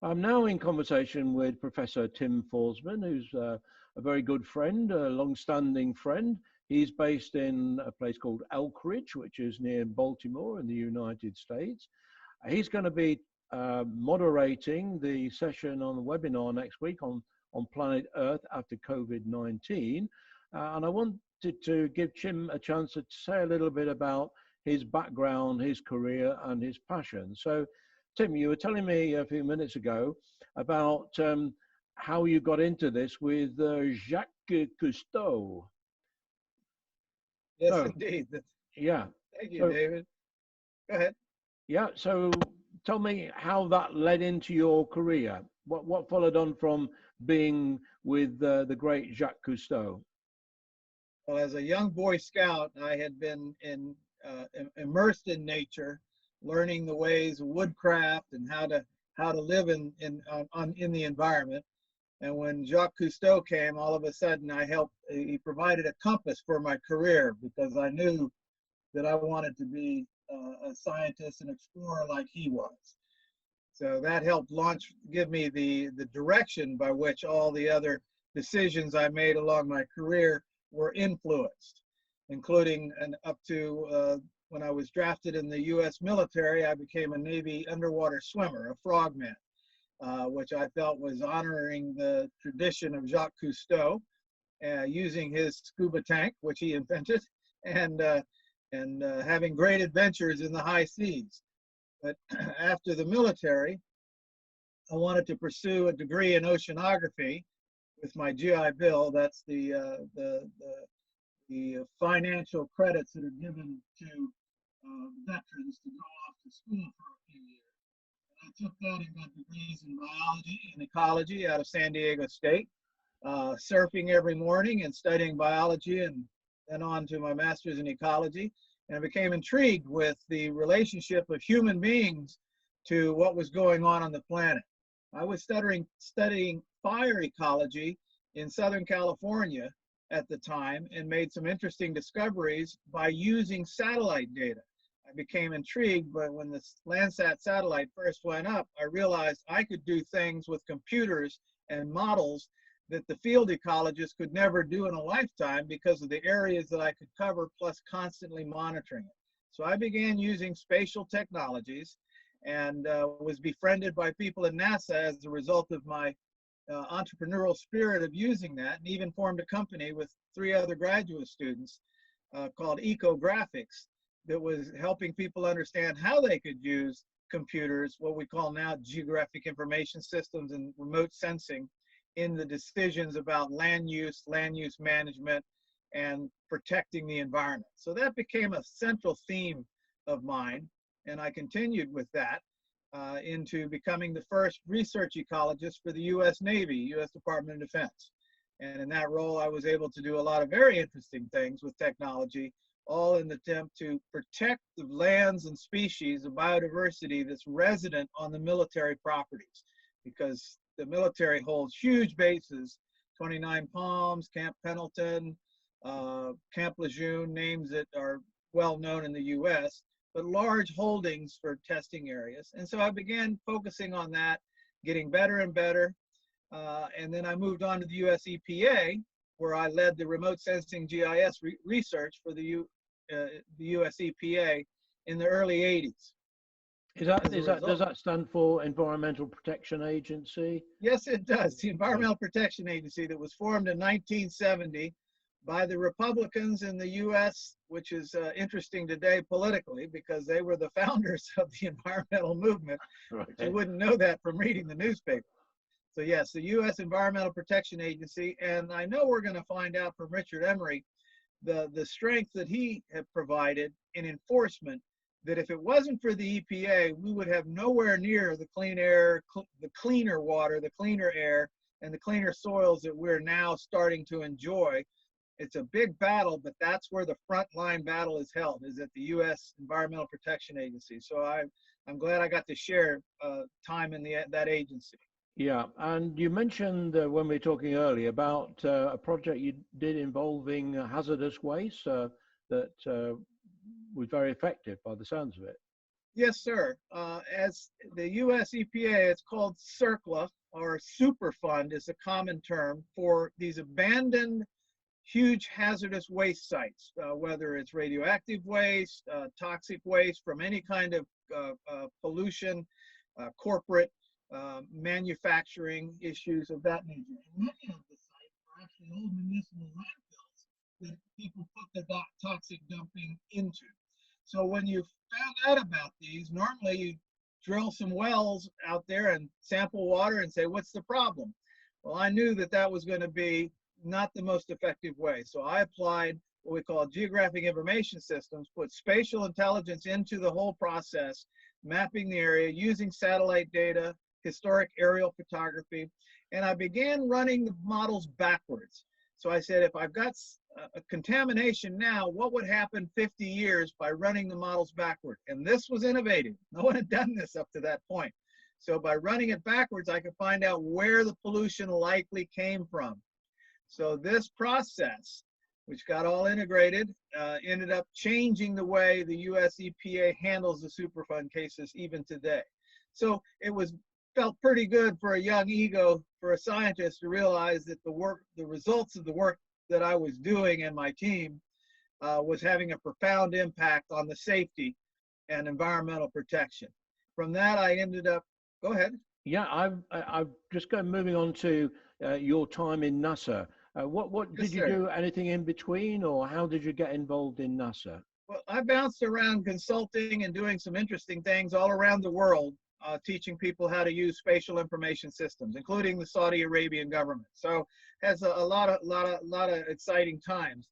I'm now in conversation with Professor Tim Foresman, who's a very good friend, a long-standing friend. He's based in a place called Elkridge, which is near Baltimore in the United States. He's going to be moderating the session on the webinar next week on planet Earth after COVID-19. And I wanted to give Tim a chance to say a little bit about his background, his career, and his passion. So, Tim, you were telling me a few minutes ago about how you got into this with Jacques Cousteau. Yes, So, indeed. yeah. Thank you, So, David. Go ahead. yeah. So, tell me how that led into your career. What followed on from being with the great Jacques Cousteau? Well, as a young Boy Scout, I had been immersed in nature, learning the ways of woodcraft and how to live in the environment. And when Jacques Cousteau came, all of a sudden he provided a compass for my career because I knew that I wanted to be a scientist and explorer like he was. So that helped give me the direction by which all the other decisions I made along my career were influenced, including and up to when I was drafted in the U.S. military, I became a Navy underwater swimmer, a frogman, which I felt was honoring the tradition of Jacques Cousteau, using his scuba tank, which he invented, and having great adventures in the high seas. But after the military, I wanted to pursue a degree in oceanography with my GI Bill. That's the financial credits that are given to veterans to go off to school for a few years. And I took that and got degrees in biology and ecology out of San Diego State, surfing every morning and studying biology, and then on to my master's in ecology. And I became intrigued with the relationship of human beings to what was going on the planet. I was studying fire ecology in Southern California at the time and made some interesting discoveries by using satellite data. I became intrigued, but when the Landsat satellite first went up, I realized I could do things with computers and models that the field ecologists could never do in a lifetime because of the areas that I could cover, plus constantly monitoring it. So I began using spatial technologies and was befriended by people in NASA as a result of my entrepreneurial spirit of using that, and even formed a company with 3 other graduate students called Ecographics that was helping people understand how they could use computers, what we call now geographic information systems and remote sensing, in the decisions about land use management, and protecting the environment. So that became a central theme of mine, and I continued with that into becoming the first research ecologist for the U.S. Navy, U.S. Department of Defense. And in that role, I was able to do a lot of very interesting things with technology, all in the attempt to protect the lands and species of biodiversity that's resident on the military properties, because the military holds huge bases, 29 Palms, Camp Pendleton, Camp Lejeune, names that are well known in the US, but large holdings for testing areas. And so I began focusing on that, getting better and better. And then I moved on to the US EPA, where I led the remote sensing GIS research for the US EPA in the early 80s. Does that stand for Environmental Protection Agency? Yes, it does. The Environmental Protection Agency that was formed in 1970 by the Republicans in the U.S., which is interesting today politically because they were the founders of the environmental movement. Right. But you wouldn't know that from reading the newspaper. So yes, the U.S. Environmental Protection Agency, and I know we're going to find out from Richard Emery the strength that he had provided in enforcement, that if it wasn't for the EPA, we would have nowhere near the clean air, the cleaner water, the cleaner air, and the cleaner soils that we're now starting to enjoy. It's a big battle, but that's where the frontline battle is held, is at the U.S. Environmental Protection Agency. So I'm glad I got to share time in that agency. Yeah, and you mentioned when we were talking earlier about a project you did involving hazardous waste that was very effective by the sounds of it. Yes, sir. As the US EPA, it's called CERCLA, or Superfund is a common term for these abandoned huge hazardous waste sites, whether it's radioactive waste, toxic waste from any kind of pollution, corporate manufacturing issues of that nature. And many of the sites are actually old municipal landfills that people put the toxic dumping into. So when you found out about these, normally you drill some wells out there and sample water and say, what's the problem? Well, I knew that that was going to be not the most effective way. So I applied what we call geographic information systems, put spatial intelligence into the whole process, mapping the area using satellite data, historic aerial photography, and I began running the models backwards. So I said, if I've got a contamination now, what would happen 50 years by running the models backward? And this was innovative. No one had done this up to that point. So by running it backwards, I could find out where the pollution likely came from. So this process, which got all integrated, ended up changing the way the US EPA handles the Superfund cases even today. So it felt pretty good for a young ego, for a scientist, to realize that the results of the work that I was doing and my team was having a profound impact on the safety and environmental protection. From that, I ended up, go ahead. Yeah, I've just moving on to your time in NASA. What Yes, did you sir. do? Anything in between, or how did you get involved in NASA? Well, I bounced around consulting and doing some interesting things all around the world, teaching people how to use spatial information systems, including the Saudi Arabian government. So has a lot of exciting times.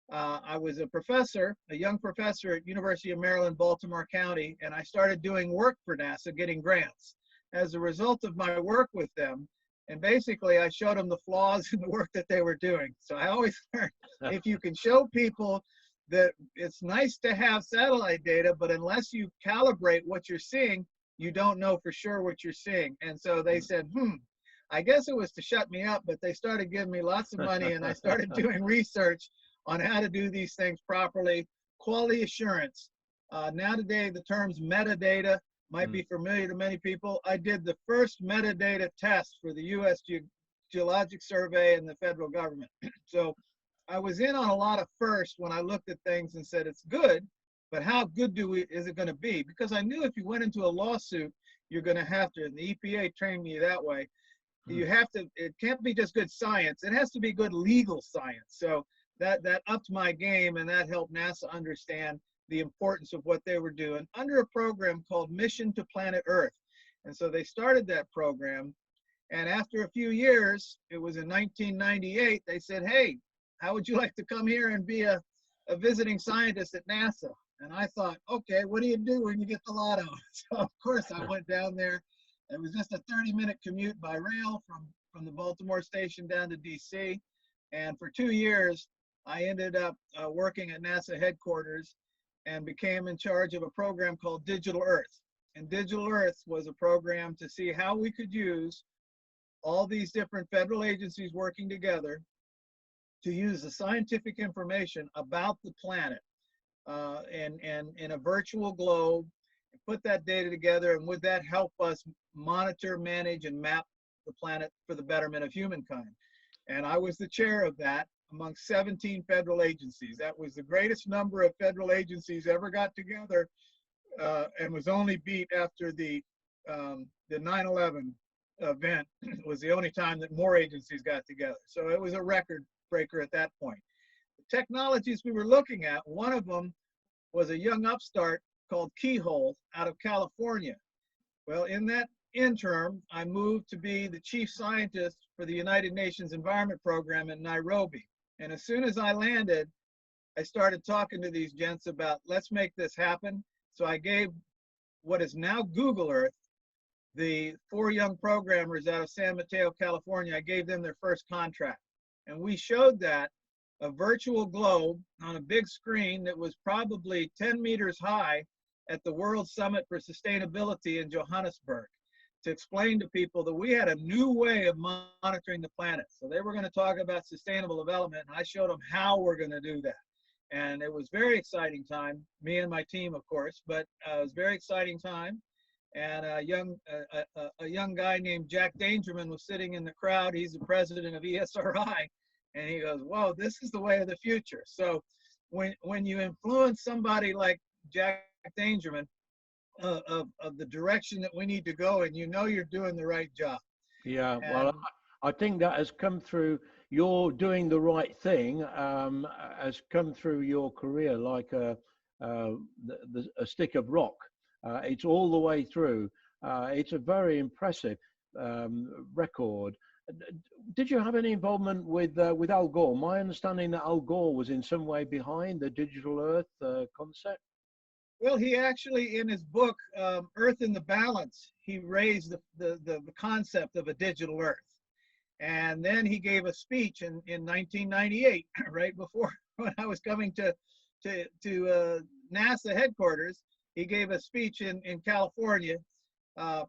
I was a professor, a young professor at University of Maryland, Baltimore County, and I started doing work for NASA, getting grants. As a result of my work with them, and basically I showed them the flaws in the work that they were doing. So I always learned, if you can show people that it's nice to have satellite data, but unless you calibrate what you're seeing, you don't know for sure what you're seeing. And so they said, I guess it was to shut me up, but they started giving me lots of money, and I started doing research on how to do these things properly. Quality assurance. Now today, the terms metadata might be familiar to many people. I did the first metadata test for the US Geologic Survey and the federal government. So I was in on a lot of firsts when I looked at things and said, it's good, but how good is it going to be? Because I knew if you went into a lawsuit, you're going to have to, and the EPA trained me that way, you have to, it can't be just good science, it has to be good legal science. So that upped my game, and that helped NASA understand the importance of what they were doing under a program called Mission to Planet Earth. And so they started that program, and after a few years, it was in 1998, they said, hey, how would you like to come here and be a visiting scientist at NASA? And I thought, okay, what do you do when you get the lotto? So of course I went down there. It was just a 30-minute commute by rail from the Baltimore station down to DC. And for 2 years, I ended up working at NASA headquarters and became in charge of a program called Digital Earth. And Digital Earth was a program to see how we could use all these different federal agencies working together to use the scientific information about the planet and in a virtual globe, and put that data together, and would that help us monitor, manage, and map the planet for the betterment of humankind? And I was the chair of that among 17 federal agencies. That was the greatest number of federal agencies ever got together, and was only beat after the 9/11 event. Was the only time that more agencies got together. So it was a record breaker at that point. The technologies we were looking at, one of them was a young upstart called Keyhole out of California. Well, in that interim, I moved to be the chief scientist for the United Nations Environment Program in Nairobi. And as soon as I landed, I started talking to these gents about, let's make this happen. So I gave what is now Google Earth, the 4 young programmers out of San Mateo, California, I gave them their first contract. And we showed that a virtual globe on a big screen that was probably 10 meters high at the World Summit for Sustainability in Johannesburg, to explain to people that we had a new way of monitoring the planet. So they were going to talk about sustainable development, and I showed them how we're going to do that. And it was very exciting time, me and my team, of course, but it was a very exciting time. And a young guy named Jack Dangerman was sitting in the crowd. He's the president of ESRI. And he goes, whoa, this is the way of the future. So when you influence somebody like Jack Dangerman of the direction that we need to go, and you know you're doing the right job. Yeah, And well, I think that has come through your doing the right thing, has come through your career like a stick of rock. It's all the way through. It's a very impressive record. Did you have any involvement with Al Gore? My understanding that Al Gore was in some way behind the Digital Earth concept. Well, he actually, in his book, Earth in the Balance, he raised the concept of a digital Earth. And then he gave a speech in 1998, right before when I was coming to NASA headquarters. He gave a speech in California,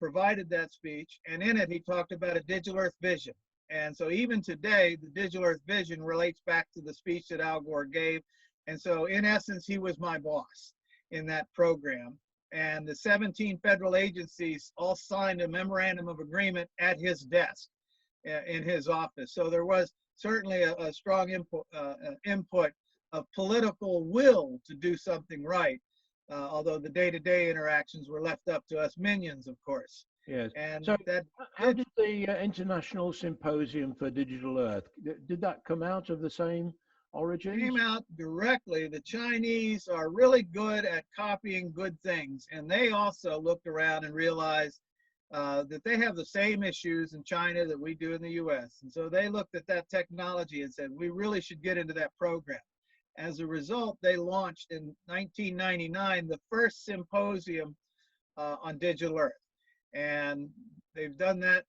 provided that speech, and in it he talked about a digital Earth vision. And so even today, the digital Earth vision relates back to the speech that Al Gore gave. And so in essence, he was my boss in that program. And the 17 federal agencies all signed a memorandum of agreement at his desk in his office. So there was certainly a strong input of political will to do something right, although the day-to-day interactions were left up to us minions, of course. Yes. And So that how did the International Symposium for Digital Earth, did that come out of the same origins? came out directly. The Chinese are really good at copying good things, and they also looked around and realized that they have the same issues in China that we do in the US. And so they looked at that technology and said, we really should get into that program. As a result, they launched in 1999 the first symposium on Digital Earth. And they've done that,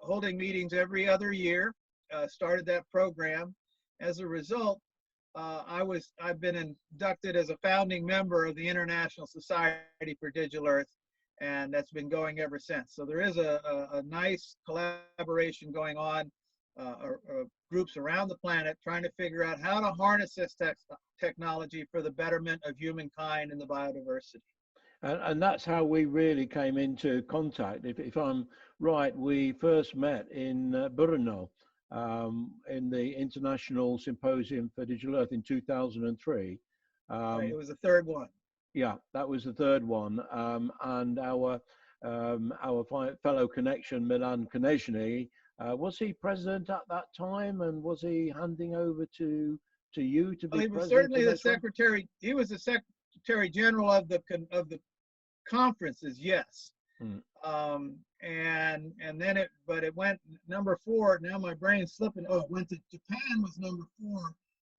holding meetings every other year, started that program. As a result, I've been inducted as a founding member of the International Society for Digital Earth, and that's been going ever since. So there is a nice collaboration going on, groups around the planet trying to figure out how to harness this technology for the betterment of humankind and the biodiversity. And that's how we really came into contact. If I'm right, we first met in Brno, in the International Symposium for Digital Earth in 2003. Right, it was the third one. Yeah, that was the third one. And our fellow connection, Milan Konechny, was he president at that time, and was he handing over to you to be Well, he was president? certainly the secretary. He was the secretary general of the conferences. Yes. And then it went number 4. Now my brain's slipping. Oh, it went to Japan was number 4,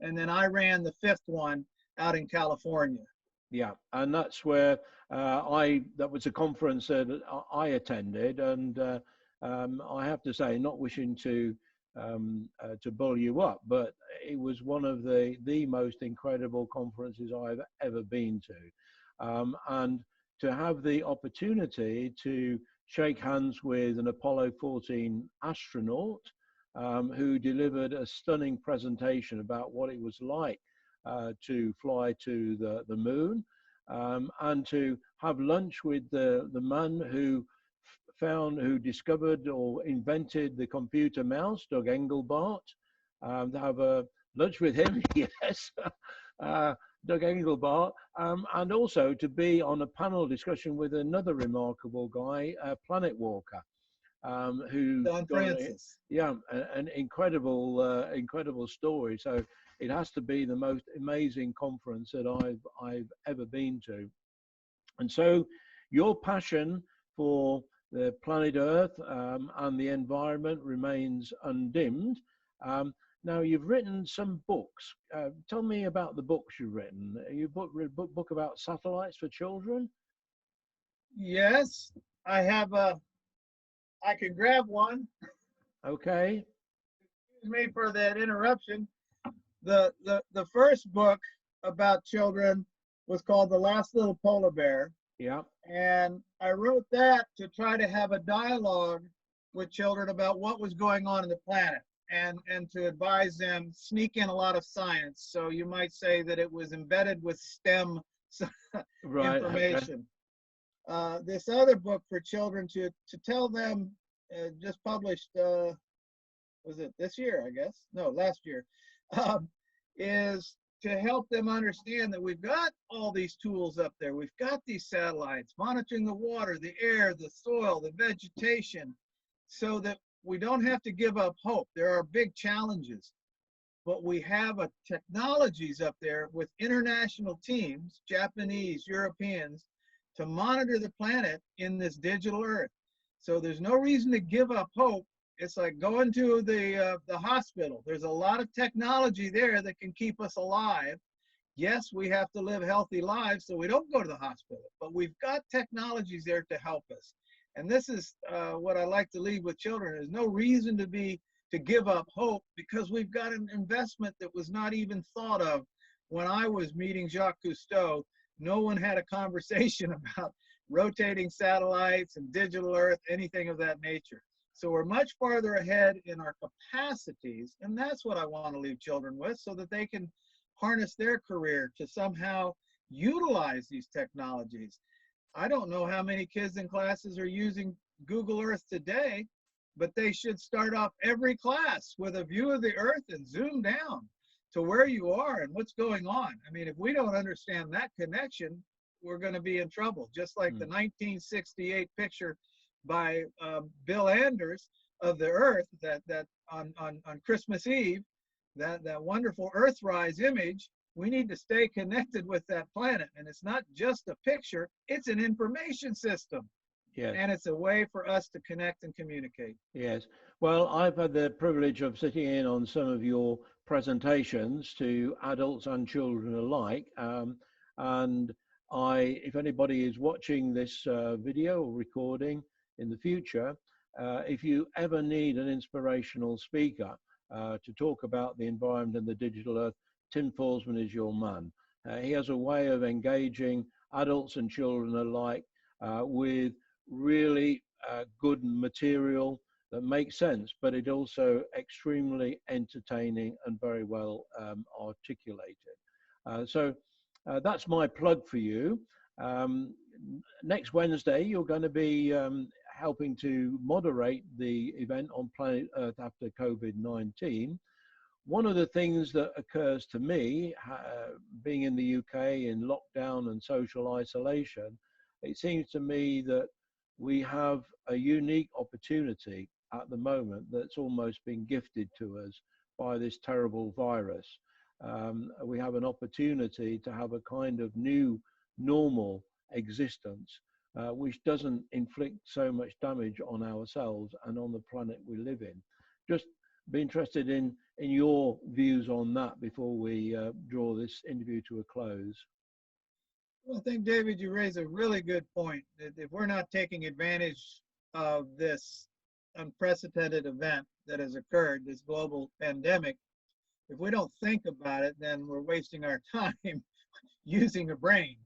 and then I ran the 5th one out in California. Yeah, and that's where that was a conference that I attended, and I have to say, not wishing to bull you up, but it was one of the most incredible conferences I've ever been to, and to have the opportunity to shake hands with an Apollo 14 astronaut who delivered a stunning presentation about what it was like to fly to the moon, and to have lunch with the man who discovered or invented the computer mouse, Doug Engelbart, to have a lunch with him, yes, Doug Engelbart, and also to be on a panel discussion with another remarkable guy, Planet Walker, who Don Francis. Yeah, an incredible story. So it has to be the most amazing conference that I've ever been to. And so your passion for the planet Earth and the environment remains undimmed. Now, you've written some books. Tell me about the books you've written. You read a book about satellites for children? Yes, I have I can grab one. Okay. Excuse me for that interruption. The first book about children was called The Last Little Polar Bear. Yeah. And I wrote that to try to have a dialogue with children about what was going on in the planet. and to advise them, sneak in a lot of science. So you might say that it was embedded with STEM Right. Okay. information. This other book for children to tell them, just published, was it this year, I guess? No, last year, is to help them understand that we've got all these tools up there. We've got these satellites monitoring the water, the air, the soil, the vegetation, so that we don't have to give up hope. There are big challenges, but we have technologies up there with international teams, Japanese, Europeans, to monitor the planet in this digital Earth. So there's no reason to give up hope. It's like going to the hospital. There's a lot of technology there that can keep us alive. Yes, we have to live healthy lives so we don't go to the hospital, but we've got technologies there to help us. And this is what I like to leave with children. There's no reason to give up hope, because we've got an investment that was not even thought of. When I was meeting Jacques Cousteau, no one had a conversation about rotating satellites and digital Earth, anything of that nature. So we're much farther ahead in our capacities, and that's what I want to leave children with, so that they can harness their career to somehow utilize these technologies. I don't know how many kids in classes are using Google Earth today, but they should start off every class with a view of the Earth and zoom down to where you are and what's going on. I mean, if we don't understand that connection, we're going to be in trouble. Just like the 1968 picture by Bill Anders of the Earth, that on Christmas Eve, that wonderful Earthrise image. We need to stay connected with that planet, and it's not just a picture; it's an information system. Yes. And it's a way for us to connect and communicate. Yes. Well, I've had the privilege of sitting in on some of your presentations to adults and children alike. And if anybody is watching this video or recording in the future, if you ever need an inspirational speaker to talk about the environment and the digital Earth, Tim Foresman is your man. He has a way of engaging adults and children alike with really good material that makes sense, but it also extremely entertaining and very well articulated. So that's my plug for you. Next Wednesday, you're going to be helping to moderate the event on Planet Earth after COVID-19. One of the things that occurs to me, being in the UK in lockdown and social isolation, it seems to me that we have a unique opportunity at the moment that's almost been gifted to us by this terrible virus. We have an opportunity to have a kind of new normal existence, which doesn't inflict so much damage on ourselves and on the planet we live in. Just be interested in your views on that before we draw this interview to a close. Well, I think, David, you raise a really good point. If we're not taking advantage of this unprecedented event that has occurred, this global pandemic, if we don't think about it, then we're wasting our time using a brain.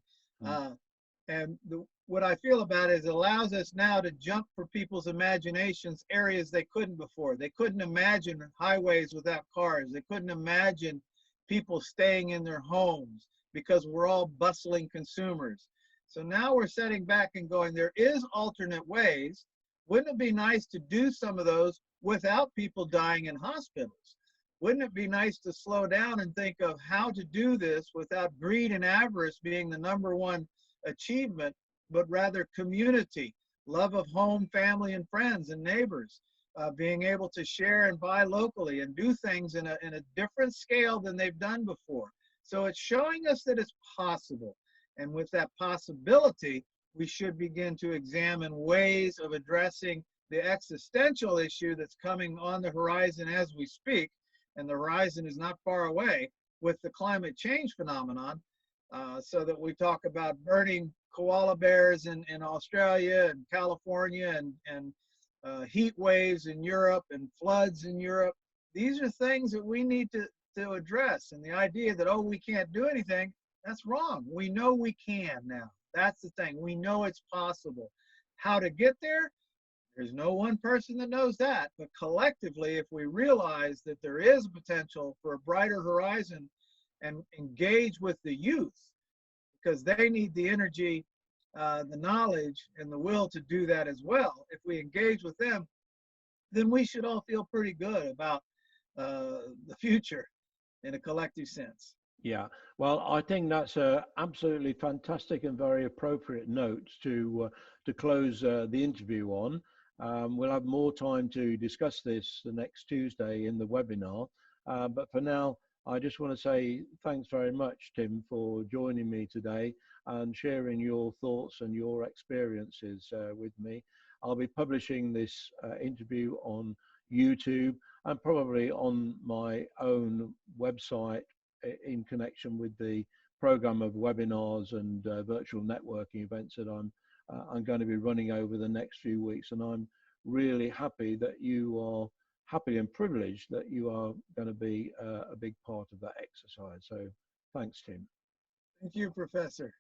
What I feel about it is it allows us now to jump for people's imaginations areas they couldn't before. They couldn't imagine highways without cars. They couldn't imagine people staying in their homes because we're all bustling consumers. So now we're sitting back and going, there is alternate ways. Wouldn't it be nice to do some of those without people dying in hospitals? Wouldn't it be nice to slow down and think of how to do this without greed and avarice being the #1 achievement, but rather community, love of home, family, and friends and neighbors, being able to share and buy locally and do things in a different scale than they've done before. So it's showing us that it's possible. And with that possibility, we should begin to examine ways of addressing the existential issue that's coming on the horizon as we speak. And the horizon is not far away with the climate change phenomenon. So that we talk about burning koala bears in Australia and California and heat waves in Europe and floods in Europe. These are things that we need to address. And the idea that, oh, we can't do anything, that's wrong. We know we can now. That's the thing. We know it's possible. How to get there? There's no one person that knows that, but collectively, if we realize that there is potential for a brighter horizon and engage with the youth, because they need the energy, the knowledge, and the will to do that as well. If we engage with them, then we should all feel pretty good about the future in a collective sense. Yeah, well, I think that's a absolutely fantastic and very appropriate note to close the interview on. We'll have more time to discuss this the next Tuesday in the webinar. But for now, I just want to say thanks very much, Tim, for joining me today and sharing your thoughts and your experiences with me. I'll be publishing this interview on YouTube and probably on my own website in connection with the program of webinars and virtual networking events that I'm going to be running over the next few weeks. And I'm really happy that you are happy and privileged that you are going to be a big part of that exercise. So thanks, Tim. Thank you, Professor.